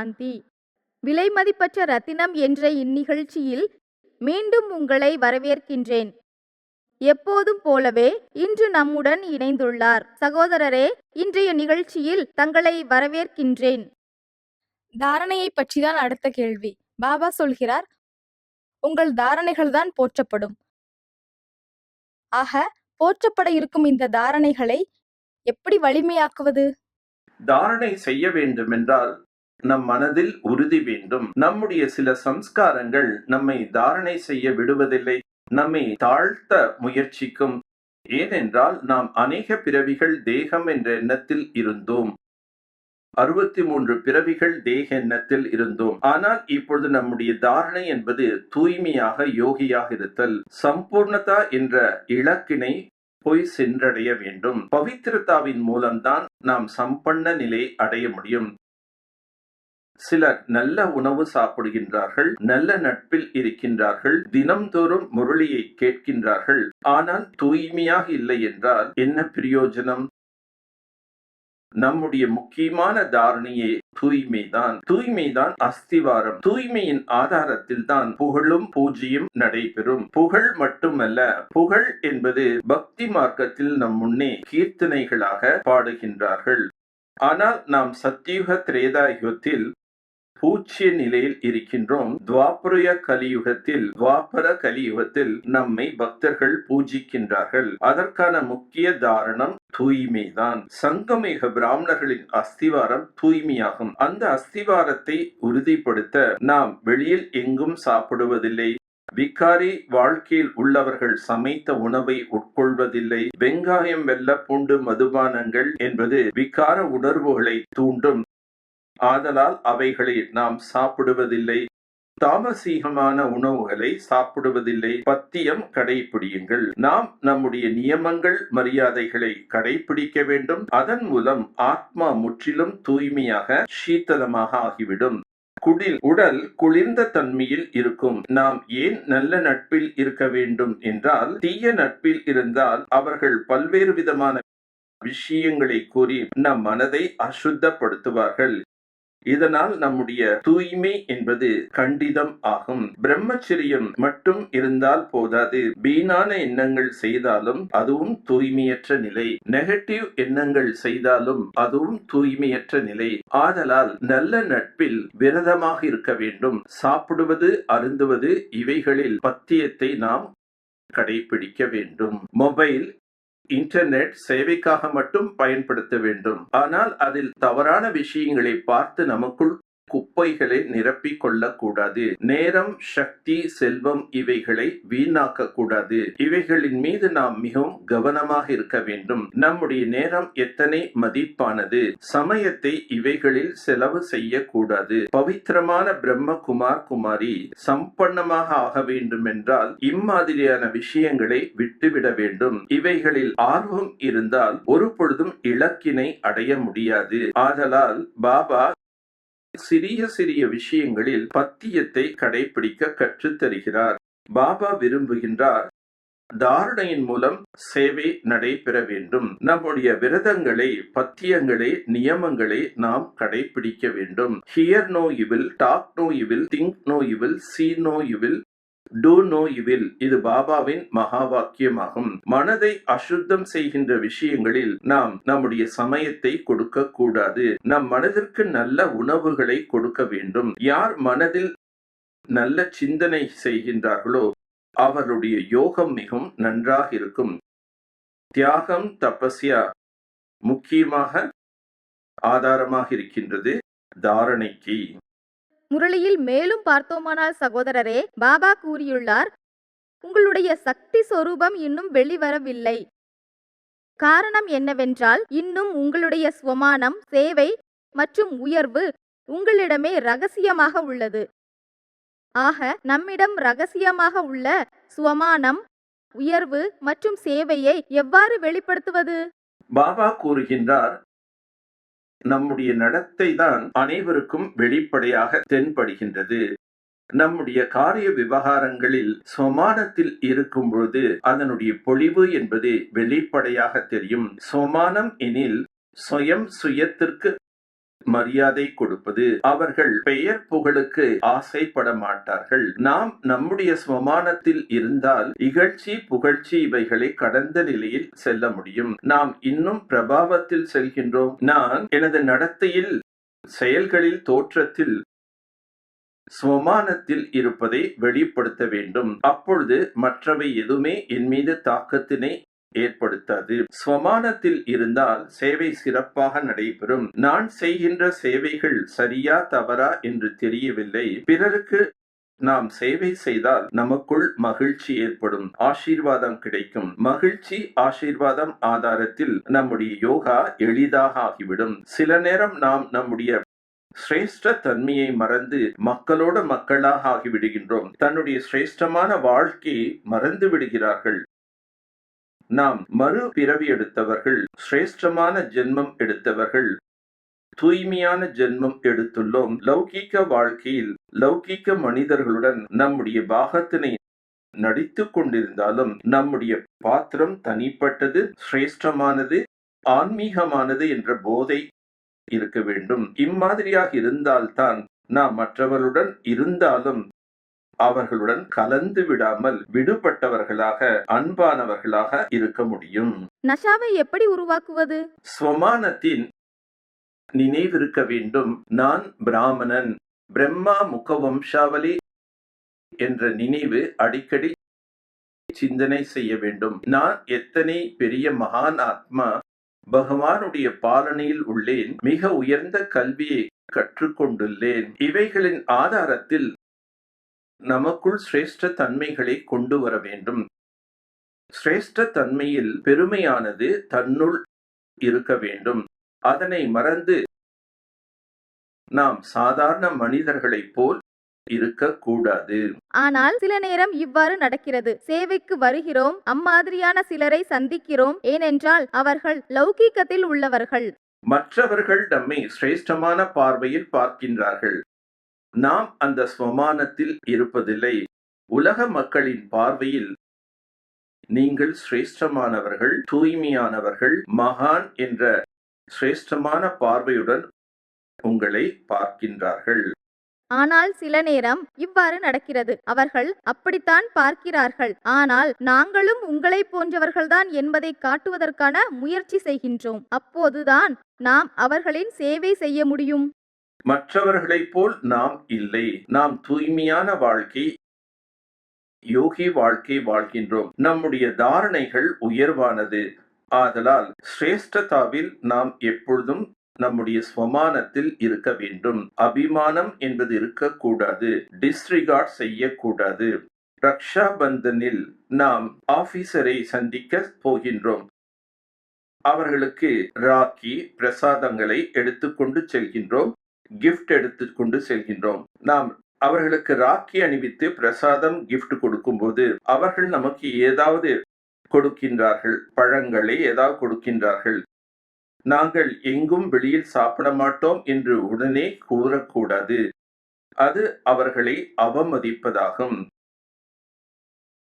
சாந்தி. விலைமதிப்பற்ற ரத்தினம் என்ற இந்நிகழ்ச்சியில் மீண்டும் உங்களை வரவேற்கின்றேன். எப்போதும் போலவே இன்று நம்முடன் இணைந்துள்ளார் சகோதரரே. இன்றைய நிகழ்ச்சியில் தங்களை வரவேற்கின்றேன். தாரணையை பற்றிதான் அடுத்த கேள்வி. பாபா சொல்கிறார், உங்கள் தாரணைகள் தான் போற்றப்படும். ஆக, போற்றப்பட இருக்கும் இந்த தாரணைகளை எப்படி வலிமையாக்குவது? தாரணை செய்ய வேண்டும் என்றால் நம் மனதில் உறுதி வேண்டும். நம்முடைய சில சம்ஸ்காரங்கள் நம்மை தாரணை செய்ய விடுவதில்லை, நம்மை தாழ்த்த முயற்சிக்கும். ஏனென்றால் நாம் அநேக பிறவிகள் தேகம் என்ற எண்ணத்தில் இருந்தோம். 63 பிறவிகள் தேக எண்ணத்தில் இருந்தோம். ஆனால் இப்பொழுது நம்முடைய தாரணை என்பது தூய்மையாக யோகியாக இருத்தல், சம்பூர்ணதா என்ற இலக்கினை போய் சென்றடைய வேண்டும். பவித்திரதாவின் மூலம்தான் நாம் சம்பன்ன நிலை அடைய முடியும். சிலர் நல்ல உணவு சாப்பிடுகின்றார்கள், நல்ல நட்பில் இருக்கின்றார்கள், தினம்தோறும் முரளியை கேட்கின்றார்கள். ஆனால் தூய்மையாக இல்லை என்றால் என்ன பிரயோஜனம்? நம்முடைய முக்கியமான தாரணையே தூய்மைதான். தூய்மைதான் அஸ்திவாரம். தூய்மையின் ஆதாரத்தில் தான் புகழும் பூஜையும் நடைபெறும். புகழ் மட்டுமல்ல, புகழ் என்பது பக்தி மார்க்கத்தில் நம் முன்னே கீர்த்தனைகளாக பாடுகின்றார்கள். ஆனால் நாம் சத்தியுக திரேதா யுகத்தில் பூச்சிய நிலையில் இருக்கின்றோம். துவாபர கலியுகத்தில் நம்மை பக்தர்கள் பூஜிக்கின்றார்கள். அதற்கான முக்கிய தாரணம் தூய்மைதான். சங்கமேக பிராமணர்களின் அஸ்திவாரம் தூய்மையாகும். அந்த அஸ்திவாரத்தை உறுதிப்படுத்த நாம் வெளியில் எங்கும் சாப்பிடுவதில்லை. விகாரி வாழ்க்கையில் உள்ளவர்கள் சமைத்த உணவை உட்கொள்வதில்லை. வெங்காயம், வெல்ல, பூண்டு, மதுபானங்கள் என்பது விகார உணர்வுகளை தூண்டும். ஆதலால் அவைகளை நாம் சாப்பிடுவதில்லை. தாமசீகமான உணவுகளை சாப்பிடுவதில்லை. பத்தியம் கடைபிடியுங்கள். நாம் நம்முடைய நியமங்கள் மரியாதைகளை கடைபிடிக்க வேண்டும். அதன் மூலம் ஆத்மா முற்றிலும் தூய்மையாக சீத்தளமாக ஆகிவிடும். உடல் குளிர்ந்த தன்மையில் இருக்கும். நாம் ஏன் நல்ல நட்பில் இருக்க வேண்டும் என்றால், தீய நட்பில் இருந்தால் அவர்கள் பல்வேறு விதமான விஷயங்களை கூறி நம் மனதை அசுத்தப்படுத்துவார்கள். இதனால் நம்முடைய தூய்மை என்பது கண்டிதம் ஆகும். பிரம்மச்சரியம் மட்டும் இருந்தால் போதாது. வீணான எண்ணங்கள் செய்தாலும் அதுவும் தூய்மையற்ற நிலை. நெகட்டிவ் எண்ணங்கள் செய்தாலும் அதுவும் தூய்மையற்ற நிலை. ஆதலால் நல்ல நட்பில் விரதமாக இருக்க வேண்டும். சாப்பிடுவது, அருந்துவது இவைகளில் பத்தியத்தை நாம் கடைபிடிக்க வேண்டும். மொபைல், இன்டர்நெட் சேவைக்காக மட்டும் பயன்படுத்த வேண்டும். ஆனால் அதில் தவறான விஷயங்களை பார்த்து நமக்குள் குப்பைகளை நிரப்பிக் கொள்ளக்கூடாது. நேரம், சக்தி, செல்வம் இவைகளை வீணாக்க கூடாது. இவைகளின் மீது நாம் மிகவும் கவனமாக இருக்க வேண்டும். நம்முடைய நேரம் எத்தனை மதிப்பானது. சமயத்தை இவைகளில் செலவு செய்யக்கூடாது. பவித்திரமான பிரம்ம குமாரி சம்பன்னமாக ஆக வேண்டும் என்றால் இம்மாதிரியான விஷயங்களை விட்டுவிட வேண்டும். இவைகளில் ஆர்வம் இருந்தால் ஒரு பொழுதும் இலக்கினை அடைய முடியாது. ஆதலால் பாபா சிறிய விஷயங்களில் பத்தியத்தை கடைபிடிக்க கற்றுத் தருகிறார். பாபா விரும்புகின்றார் தாரணையின் மூலம் சேவை நடைபெற வேண்டும். நம்முடைய விரதங்களை, பத்தியங்களை, நியமங்களை நாம் கடைபிடிக்க வேண்டும். Hear no evil, talk no evil, think no evil, see no evil, do no evil. இது பாபாவின் மகா வாக்கியமாகும். மனதை அசுத்தம் செய்கின்ற விஷயங்களில் நாம் நம்முடைய சமயத்தை கொடுக்க கூடாது. நம் மனதிற்கு நல்ல உணவுகளை கொடுக்க வேண்டும். யார் மனதில் நல்ல சிந்தனை செய்கின்றார்களோ அவருடைய யோகம் மிகவும் நன்றாக இருக்கும். தியாகம், தபஸ்யா முக்கியமாக ஆதாரமாக இருக்கின்றது தாரணைக்கு. முரளியில் மேலும் பார்த்தோமானால் சகோதரரே, பாபா கூறியுள்ளார், உங்களுடைய சக்தி சொரூபம் இன்னும் வெளிவரவில்லை. காரணம் என்னவென்றால், இன்னும் உங்களுடைய ஸ்வமானம், சேவை மற்றும் உயர்வு உங்களிடமே ரகசியமாக உள்ளது. ஆக நம்மிடம் ரகசியமாக உள்ள ஸ்வமானம், உயர்வு மற்றும் சேவையை எவ்வாறு வெளிப்படுத்துவது? பாபா கூறுகின்றார், நம்முடைய நடத்தை தான் அனைவருக்கும் வெளிப்படையாக தென்படுகின்றது. நம்முடைய காரிய விவகாரங்களில் சோமானத்தில் இருக்கும் பொழுது அதனுடைய பொழிவு என்பது வெளிப்படையாக தெரியும். சோமானம் எனில் சுயத்திற்கு மரியாதை கொடுப்பது. அவர்கள் பெயர் புகழுக்கு ஆசைப்பட மாட்டார்கள். நாம் நம்முடைய ஸ்வமானத்தில் இருந்தால் இகழ்ச்சி புகழ்ச்சி இவைகளை கடந்த நிலையில் செல்ல முடியும். நாம் இன்னும் பிரபாவத்தில் செல்கின்றோம். நான் எனது நடத்தையில், செயல்களில், தோற்றத்தில் ஸ்வமானத்தில் இருப்பதை வெளிப்படுத்த வேண்டும். அப்பொழுது மற்றவை எதுவுமே என் மீது தாக்கத்தினை ஏற்படுத்தாது. ஸ்வமானத்தில் இருந்தால் சேவை சிறப்பாக நடைபெறும். நான் செய்கின்ற சேவைகள் சரியா தவறா என்று தெரியவில்லை. பிறருக்கு நாம் சேவை செய்தால் நமக்குள் மகிழ்ச்சி ஏற்படும், ஆசீர்வாதம் கிடைக்கும். மகிழ்ச்சி ஆசீர்வாதம் ஆதாரத்தில் நம்முடைய யோகா எளிதாக ஆகிவிடும். சில நேரம் நாம் நம்முடைய சிரேஷ்ட தன்மையை மறந்து மக்களோட மக்களாக ஆகிவிடுகின்றோம். தன்னுடைய சிரேஷ்டமான வாழ்க்கையை மறந்து விடுகிறார்கள். நாம் மறு பிறவி எடுத்தவர்கள், சிரேஷ்டமான ஜென்மம் எடுத்தவர்கள், தூய்மையான ஜென்மம் எடுத்துள்ளோம். லௌகீக வாழ்க்கையில் லௌகீக மனிதர்களுடன் நம்முடைய பாகத்தினை நடித்துக் கொண்டிருந்தாலும் நம்முடைய பாத்திரம் தனிப்பட்டது, சிரேஷ்டமானது, ஆன்மீகமானது என்ற போதை இருக்க வேண்டும். இம்மாதிரியாக இருந்தால்தான் நாம் மற்றவர்களுடன் இருந்தாலும் அவர்களுடன் கலந்து விடாமல் விடுபட்டவர்களாக, அன்பானவர்களாக இருக்க முடியும். நஷாவை எப்படி உருவாக்குவது? ஸ்வமானத்தின் நினைவிருக்க வேண்டும். நான் பிராமணன், பிரம்மா முகவம்சாவளி என்ற நினைவு அடிக்கடி சிந்தனை செய்ய வேண்டும். நான் எத்தனை பெரிய மகான் ஆத்மா, பகவானுடைய பாலனையில் உள்ளேன், மிக உயர்ந்த கல்வியை கற்றுக்கொண்டுள்ளேன். இவைகளின் ஆதாரத்தில் நமக்குள் சிரேஷ்ட தன்மைகளை கொண்டு வர வேண்டும். சிரேஷ்ட தன்மையில் பெருமையானது தன்னுள் இருக்க வேண்டும். அதனை மறந்து நாம் சாதாரண மனிதர்களைப் போல் இருக்கக்கூடாது. ஆனால் சில நேரம் இவ்வாறு நடக்கிறது. சேவைக்கு வருகிறோம், அம்மாதிரியான சிலரை சந்திக்கிறோம். ஏனென்றால் அவர்கள் லௌகீகத்தில் உள்ளவர்கள். மற்றவர்கள் நம்மை சிரேஷ்டமான பார்வையில் பார்க்கின்றார்கள். நாம் அந்த ஸ்வமானத்தில் இருப்பதில்லை. உலக மக்களின் பார்வையில் நீங்கள் சிரேஷ்டமானவர்கள், தூய்மையானவர்கள், மகான் என்ற சிரேஷ்டமான பார்வையுடன் உங்களை பார்க்கின்றார்கள். ஆனால் சில நேரம் இவ்வாறு நடக்கிறது. அவர்கள் அப்படித்தான் பார்க்கிறார்கள். ஆனால் நாங்களும் உங்களை போன்றவர்கள்தான் என்பதை காட்டுவதற்கான முயற்சி செய்கின்றோம். அப்போதுதான் நாம் அவர்களின் சேவை செய்ய முடியும். மற்றவர்களைப் போல் நாம் இல்லை. நாம் தூய்மையான வாழ்க்கை, யோகி வாழ்க்கை வாழ்கின்றோம். நம்முடைய தாரணைகள் உயர்வானது. ஆதலால் சிரேஷ்டதாவில் நாம் எப்பொழுதும் நம்முடைய ஸ்வமானத்தில் இருக்க வேண்டும். அபிமானம் என்பது இருக்கக்கூடாது. டிஸ்ரிகார்ட் செய்யக்கூடாது. ரக்ஷா பந்தனில் நாம் ஆபீசரை சந்திக்க போகின்றோம். அவர்களுக்கு ராக்கி பிரசாதங்களை எடுத்துக்கொண்டு செல்கின்றோம். கிஃப்ட் எடுத்துக்கொண்டு செல்கின்றோம். நாம் அவர்களுக்கு ராக்கி அணிவித்து பிரசாதம் கிஃப்ட் கொடுக்கும்போது அவர்கள் நமக்கு ஏதாவது கொடுக்கின்றார்கள், பழங்களை ஏதாவது கொடுக்கின்றார்கள். நாங்கள் எங்கும் வெளியில் சாப்பிட மாட்டோம் என்று உடனே கூறக்கூடாது. அது அவர்களை அவமதிப்பதாகும்.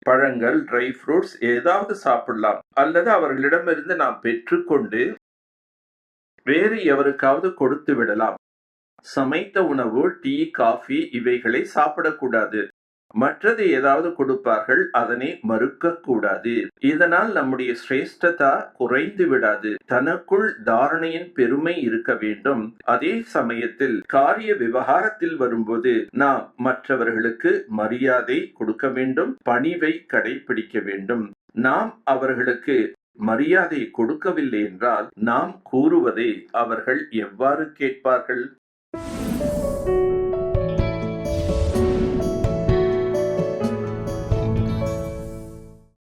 பழங்கள், ட்ரை ஃப்ரூட்ஸ் ஏதாவது சாப்பிடலாம். அல்லது அவர்களிடமிருந்து நாம் பெற்றுக்கொண்டு வேறு எவருக்காவது கொடுத்து விடலாம். சமைத்த உணவு, டீ, காஃபி இவைகளை சாப்பிடக்கூடாது. மற்றது ஏதாவது கொடுப்பார்கள், அதனை மறுக்கக்கூடாது. இதனால் நம்முடைய சிரேஷ்டதா குறைந்து விடாது. தனக்குள் தாரணையின் பெருமை இருக்க வேண்டும். அதே சமயத்தில் காரிய விவகாரத்தில் வரும்போது நாம் மற்றவர்களுக்கு மரியாதை கொடுக்க வேண்டும், பணிவை கடைபிடிக்க வேண்டும். நாம் அவர்களுக்கு மரியாதை கொடுக்கவில்லை என்றால் நாம் கூறுவதை அவர்கள் எவ்வாறு கேட்பார்கள்?